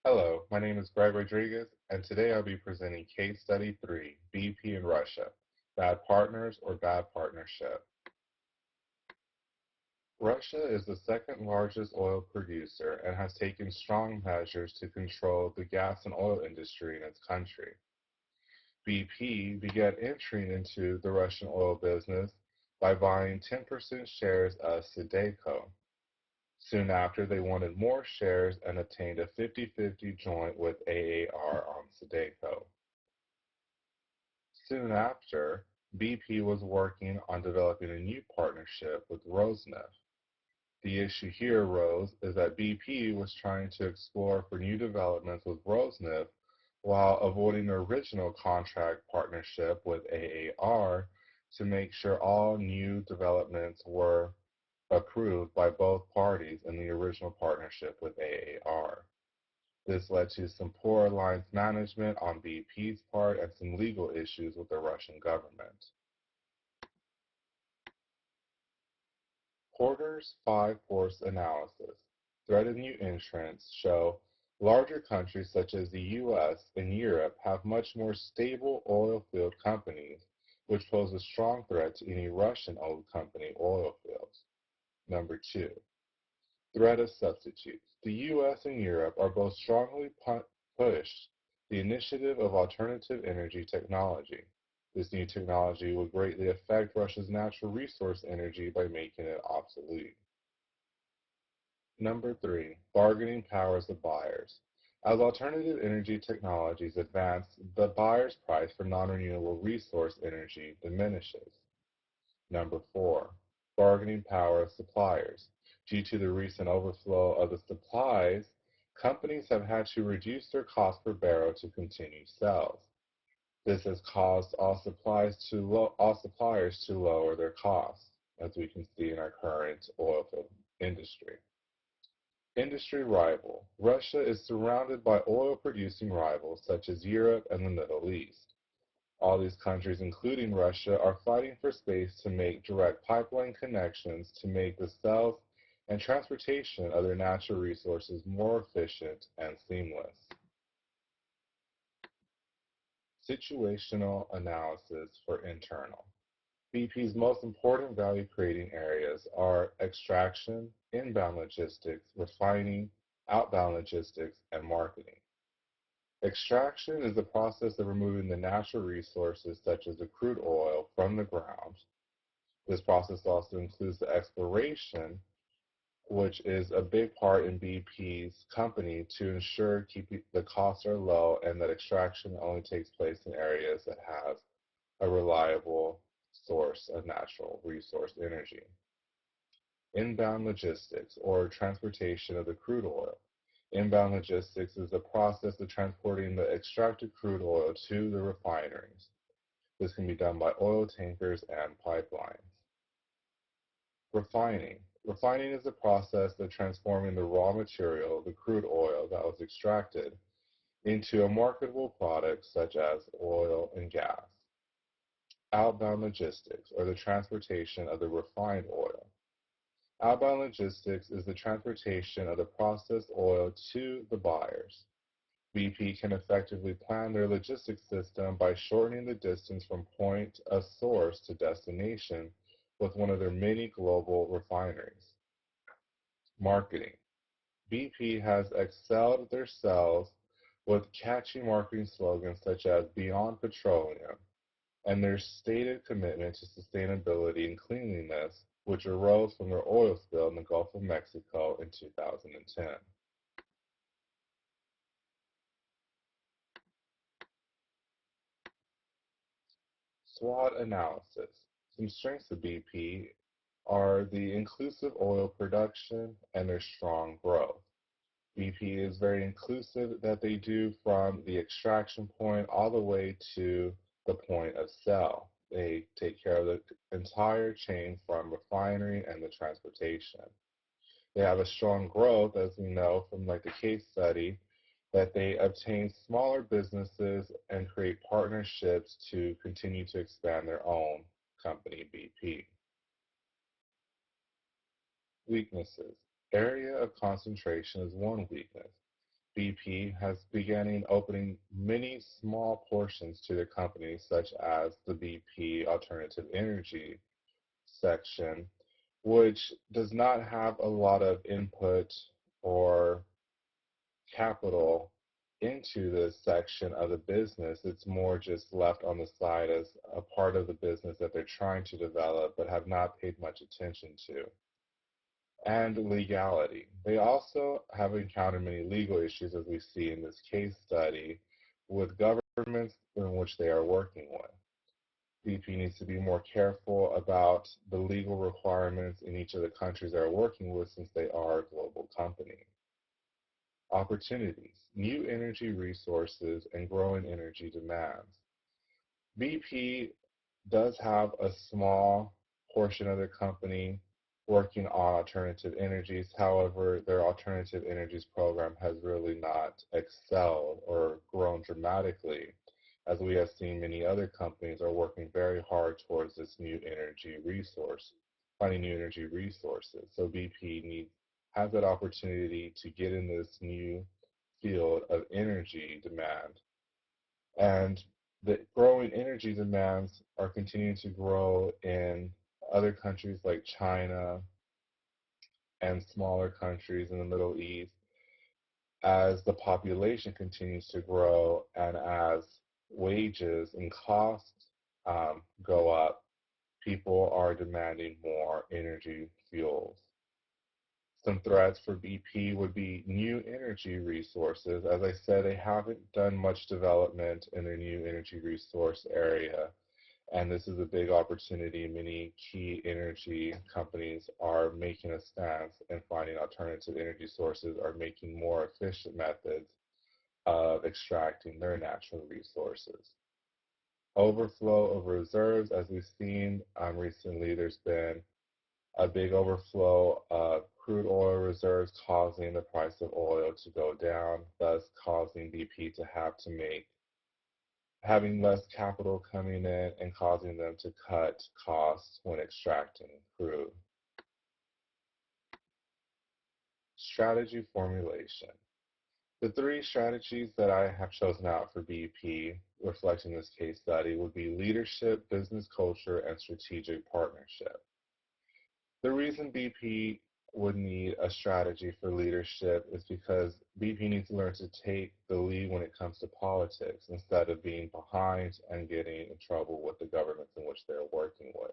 Hello, my name is Greg Rodriguez, and today I'll be presenting Case Study 3, BP in Russia, Bad Partners or Bad Partnership. Russia is the second largest oil producer and has taken strong measures to control the gas and oil industry in its country. BP began entering into the Russian oil business by buying 10% shares of Sudeko. Soon after, they wanted more shares and obtained a 50-50 joint with AAR on Sudeko. Soon after, BP was working on developing a new partnership with Rosneft. The issue here arose is that BP was trying to explore for new developments with Rosneft while avoiding the original contract partnership with AAR to make sure all new developments were approved by both parties in the original partnership with AAR. This led to some poor alliance management on BP's part and some legal issues with the Russian government. Porter's five-force analysis. Threatened new entrants show larger countries such as the US and Europe have much more stable oil field companies, which pose a strong threat to any Russian oil company oil fields. Number two, threat of substitutes. The US and Europe are both strongly pushed the initiative of alternative energy technology. This new technology will greatly affect Russia's natural resource energy by making it obsolete. Number three, bargaining powers of buyers. As alternative energy technologies advance, the buyer's price for non-renewable resource energy diminishes. Number four, bargaining power of suppliers. Due to the recent overflow of the supplies, companies have had to reduce their cost per barrel to continue sales. This has caused all suppliers to lower their costs, as we can see in our current oil field industry. Industry rival. Russia is surrounded by oil-producing rivals such as Europe and the Middle East. All these countries, including Russia, are fighting for space to make direct pipeline connections to make the sales and transportation of their natural resources more efficient and seamless. Situational analysis for internal. BP's most important value-creating areas are extraction, inbound logistics, refining, outbound logistics, and marketing. Extraction is the process of removing the natural resources such as the crude oil from the ground. This process also includes the exploration, which is a big part in BP's company to ensure keeping the costs are low and that extraction only takes place in areas that have a reliable source of natural resource energy. Inbound logistics, or transportation of the crude oil. Inbound logistics is the process of transporting the extracted crude oil to the refineries. This can be done by oil tankers and pipelines. Refining. Refining is the process of transforming the raw material, the crude oil that was extracted, into a marketable product such as oil and gas. Outbound logistics, or the transportation of the refined oil. Outbound logistics is the transportation of the processed oil to the buyers. BP can effectively plan their logistics system by shortening the distance from point of source to destination with one of their many global refineries. Marketing. BP has excelled their sales with catchy marketing slogans such as Beyond Petroleum and their stated commitment to sustainability and cleanliness, which arose from their oil spill in the Gulf of Mexico in 2010. SWOT analysis. Some strengths of BP are the inclusive oil production and their strong growth. BP is very inclusive that they do from the extraction point all the way to the point of sale. They take care of the entire chain from refinery and the transportation. They have a strong growth, as we know from like the case study, that they obtain smaller businesses and create partnerships to continue to expand their own company, BP. Weaknesses. Area of concentration is one weakness. BP has beginning opening many small portions to their company, such as the BP Alternative Energy section, which does not have a lot of input or capital into this section of the business. It's more just left on the side as a part of the business that they're trying to develop but have not paid much attention to. And legality. They also have encountered many legal issues, as we see in this case study, with governments in which they are working with. BP needs to be more careful about the legal requirements in each of the countries they're working with since they are a global company. Opportunities, new energy resources, and growing energy demands. BP does have a small portion of their company working on alternative energies. However, their alternative energies program has really not excelled or grown dramatically, as we have seen many other companies are working very hard towards this new energy resource, finding new energy resources. So BP needs has that opportunity to get in this new field of energy demand. And the growing energy demands are continuing to grow in other countries like China and smaller countries in the Middle East as the population continues to grow and as wages and costs go up, people are demanding more energy fuels. Some threats for BP would be new energy resources. As I said, they haven't done much development in their new energy resource area, and this is a big opportunity. Many key energy companies are making a stance and finding alternative energy sources, are making more efficient methods of extracting their natural resources. Overflow of reserves, as we've seen recently, there's been a big overflow of crude oil reserves causing the price of oil to go down, thus causing BP to have to make having less capital coming in and causing them to cut costs when extracting crude. Strategy formulation. The three strategies that I have chosen out for BP, reflecting this case study, would be leadership, business culture, and strategic partnership. The reason BP would need a strategy for leadership is because BP needs to learn to take the lead when it comes to politics instead of being behind and getting in trouble with the governments in which they're working with.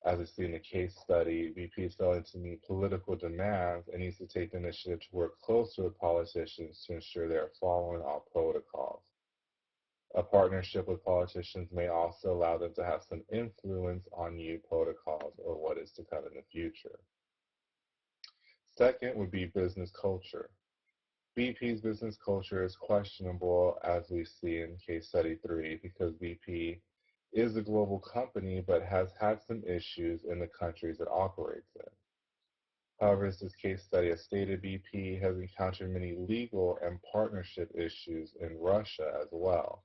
As we see in the case study, BP is failing to meet political demands and needs to take the initiative to work closer with politicians to ensure they are following all protocols. A partnership with politicians may also allow them to have some influence on new protocols or what is to come in the future. Second would be business culture. BP's business culture is questionable, as we see in case study 3, because BP is a global company but has had some issues in the countries it operates in. However, as this case study has stated, BP has encountered many legal and partnership issues in Russia as well.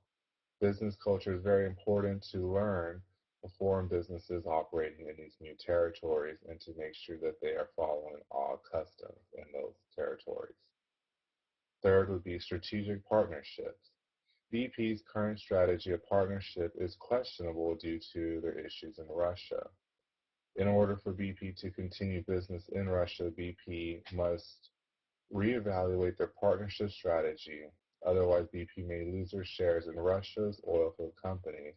Business culture is very important to learn for foreign businesses operating in these new territories and to make sure that they are following all customs in those territories. Third would be strategic partnerships. BP's current strategy of partnership is questionable due to their issues in Russia. In order for BP to continue business in Russia, BP must reevaluate their partnership strategy. Otherwise, BP may lose their shares in Russia's oilfield companies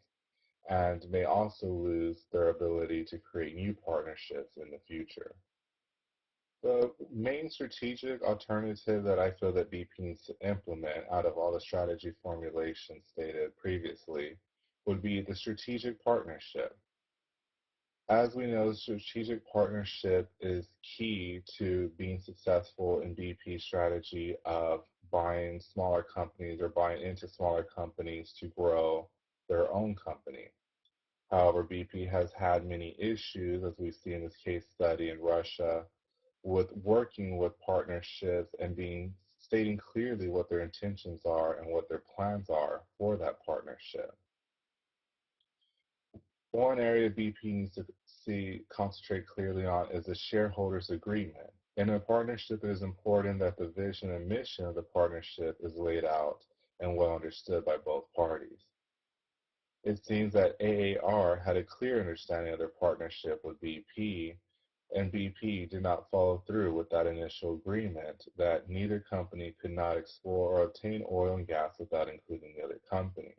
and may also lose their ability to create new partnerships in the future. The main strategic alternative that I feel that BP needs to implement out of all the strategy formulations stated previously would be the strategic partnership. As we know, strategic partnership is key to being successful in BP's strategy of buying smaller companies or buying into smaller companies to grow their own company. However, BP has had many issues, as we see in this case study in Russia, with working with partnerships and stating clearly what their intentions are and what their plans are for that partnership. One area BP needs to concentrate clearly on is the shareholders agreement. In a partnership, it is important that the vision and mission of the partnership is laid out and well understood by both parties. It seems that AAR had a clear understanding of their partnership with BP, and BP did not follow through with that initial agreement that neither company could not explore or obtain oil and gas without including the other company.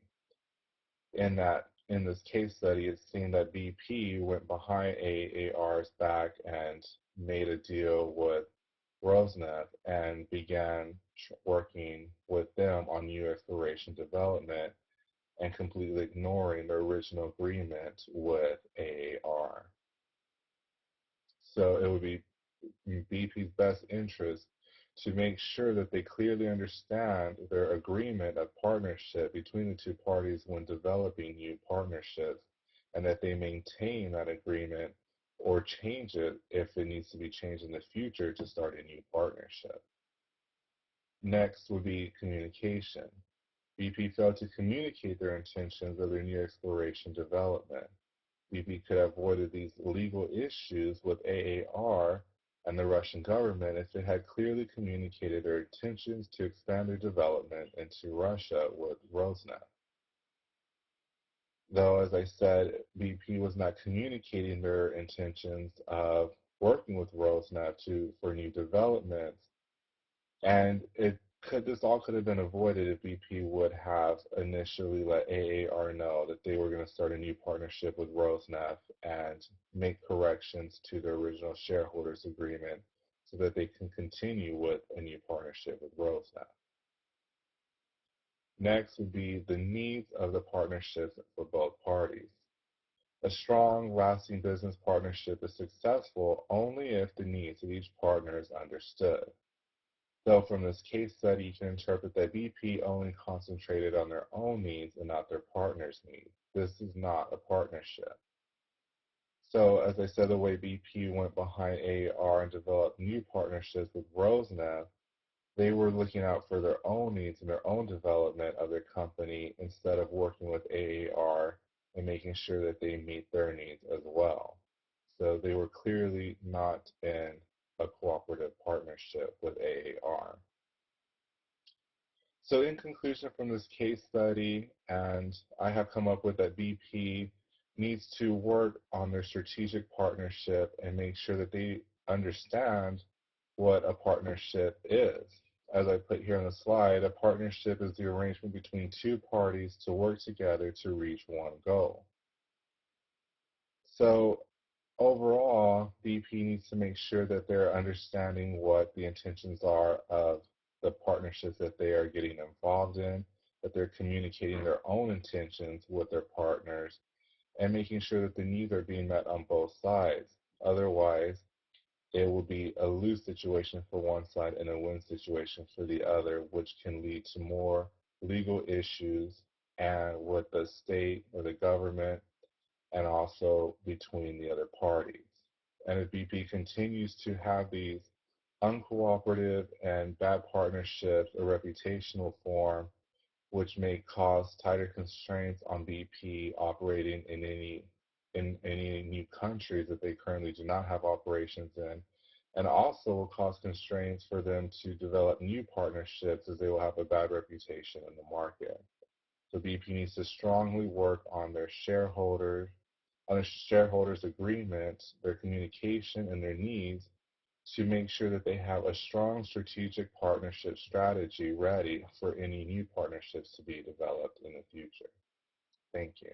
In this case study, it seemed that BP went behind AAR's back and made a deal with Rosneft and began working with them on new exploration development and completely ignoring the original agreement with AAR. So it would be BP's best interest to make sure that they clearly understand their agreement of partnership between the two parties when developing new partnerships, and that they maintain that agreement or change it if it needs to be changed in the future to start a new partnership. Next would be communication. BP failed to communicate their intentions of their new exploration development. BP could have avoided these legal issues with AAR and the Russian government if it had clearly communicated their intentions to expand their development into Russia with Rosneft. Though, as I said, BP was not communicating their intentions of working with Rosneft for new developments, and this all could have been avoided if BP would have initially let AAR know that they were going to start a new partnership with Rosneft and make corrections to their original shareholders agreement so that they can continue with a new partnership with Rosneft. Next would be the needs of the partnerships for both parties. A strong, lasting business partnership is successful only if the needs of each partner is understood. So from this case study, you can interpret that BP only concentrated on their own needs and not their partner's needs. This is not a partnership. So as I said, the way BP went behind AAR and developed new partnerships with Rosneft, they were looking out for their own needs and their own development of their company instead of working with AAR and making sure that they meet their needs as well. So they were clearly not in a cooperative partnership with AAR. So in conclusion from this case study, and I have come up with that BP needs to work on their strategic partnership and make sure that they understand what a partnership is. As I put here on the slide, a partnership is the arrangement between two parties to work together to reach one goal. So overall, BP needs to make sure that they're understanding what the intentions are of the partnerships that they are getting involved in, that they're communicating their own intentions with their partners, and making sure that the needs are being met on both sides. Otherwise, it will be a lose situation for one side and a win situation for the other, which can lead to more legal issues and with the state or the government and also between the other parties. And if BP continues to have these uncooperative and bad partnerships, a reputational form, which may cause tighter constraints on BP operating in any new countries that they currently do not have operations in, and also will cause constraints for them to develop new partnerships as they will have a bad reputation in the market. So BP needs to strongly work on on the shareholders' agreements, their communication, and their needs to make sure that they have a strong strategic partnership strategy ready for any new partnerships to be developed in the future. Thank you.